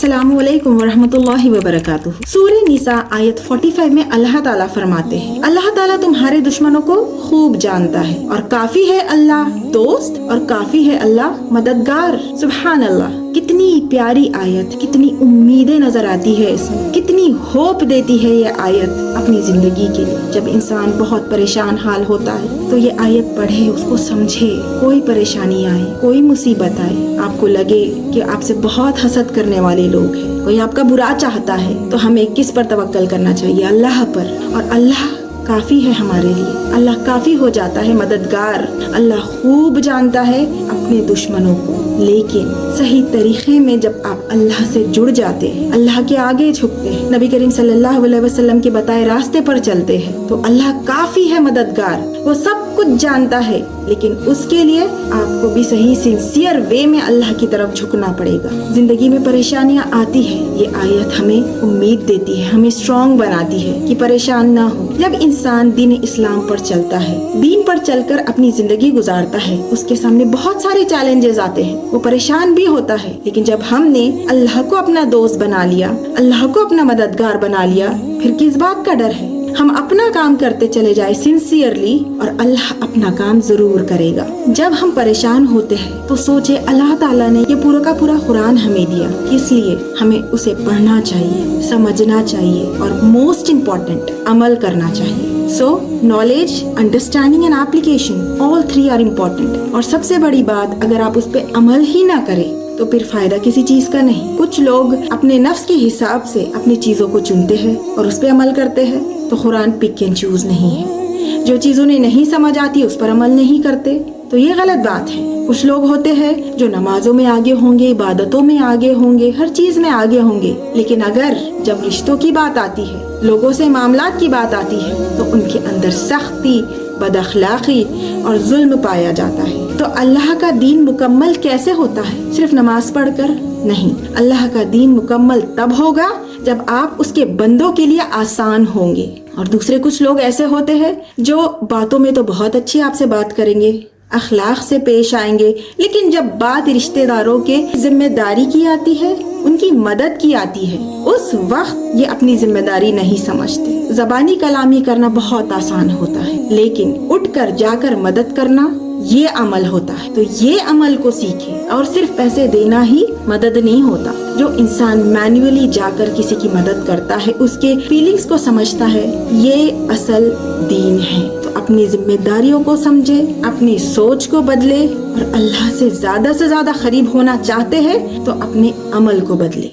अस्सलामु अलैकुम वरहमतुल्लाहि वबरकातुहू। सूरह निसा आयत 45 में अल्लाह ताला फरमाते हैं, अल्लाह ताला तुम्हारे दुश्मनों को खूब जानता है और काफी है अल्लाह दोस्त और काफी है अल्लाह मददगार। सुभान अल्लाह, कितनी प्यारी आयत, कितनी उम्मीदें नजर आती है इसमें, कितनी होप देती है ये आयत अपनी जिंदगी के लिए। जब इंसान बहुत परेशान हाल होता है तो ये आयत पढ़े, उसको समझे। कोई परेशानी आए, कोई मुसीबत आए, आपको लगे कि आपसे बहुत हसद करने वाले लोग हैं, कोई आपका बुरा चाहता है, तो हमें किस पर तवक्कल करना चाहिए? अल्लाह पर। और अल्लाह काफी है हमारे लिए, अल्लाह काफी हो जाता है मददगार। अल्लाह खूब जानता है अपने दुश्मनों को। लेकिन सही तरीके में जब आप अल्लाह से जुड़ जाते हैं, अल्लाह के आगे झुकते हैं, नबी करीम सल्लल्लाहु अलैहि वसल्लम के बताए रास्ते पर चलते हैं, तो अल्लाह काफी है मददगार। वो सब कुछ जानता है, लेकिन उसके लिए आपको भी सही सिंसियर वे में अल्लाह की तरफ झुकना पड़ेगा। जिंदगी में परेशानियां आती है, ये आयत हमें उम्मीद देती है, हमें स्ट्रॉन्ग बनाती है कि परेशान ना हो। जब इंसान दीन इस्लाम पर चलता है, दीन पर चलकर अपनी जिंदगी गुजारता है, उसके सामने बहुत सारे चैलेंजेस आते हैं, वो परेशान भी होता है। लेकिन जब हमने अल्लाह को अपना दोस्त बना लिया, अल्लाह को अपना मददगार बना लिया, फिर किस बात का डर है? हम अपना काम करते चले जाए सिंसियरली और अल्लाह अपना काम जरूर करेगा। जब हम परेशान होते हैं तो सोचे अल्लाह ताला ने ये पूरा का पूरा कुरान हमें दिया, इसलिए हमें उसे पढ़ना चाहिए, समझना चाहिए और मोस्ट इम्पोर्टेंट अमल करना चाहिए। So, knowledge, understanding and application, all three are important। और सबसे बड़ी बात, अगर आप उस पे अमल ही ना करें तो फिर फायदा किसी चीज का नहीं। कुछ लोग अपने नफ्स के हिसाब से अपनी चीजों को चुनते हैं और उस पे अमल करते हैं, तो कुरान पिक एंड चूज नहीं है। जो चीज उन्हें नहीं समझ आती उस पर अमल नहीं करते, तो ये गलत बात है। कुछ लोग होते हैं जो नमाजों में आगे होंगे, इबादतों में आगे होंगे, हर चीज में आगे होंगे, लेकिन अगर जब रिश्तों की बात आती है, लोगों से मामलात की बात आती है, तो उनके अंदर सख्ती, बदअखलाकी और जुल्म पाया जाता है। तो अल्लाह का दीन मुकम्मल कैसे होता है? सिर्फ नमाज पढ़कर नहीं। अल्लाह का दीन मुकम्मल तब होगा जब आप उसके बंदों के लिए आसान होंगे। और दूसरे कुछ लोग ऐसे होते हैं जो बातों में तो बहुत अच्छी आपसे बात करेंगे, अखलाक से पेश आएंगे, लेकिन जब बात रिश्तेदारों के जिम्मेदारी की आती है, उनकी मदद की आती है, उस वक्त ये अपनी जिम्मेदारी नहीं समझते। ज़बानी कलामी करना बहुत आसान होता है, लेकिन उठकर जाकर मदद करना ये अमल होता है। तो ये अमल को सीखे। और सिर्फ पैसे देना ही मदद नहीं होता। जो इंसान मैन्युअली जाकर किसी की मदद करता है, उसके फीलिंग्स को समझता है, ये असल दीन है। तो अपनी जिम्मेदारियों को समझे, अपनी सोच को बदले और अल्लाह से ज्यादा करीब होना चाहते हैं तो अपने अमल को बदले।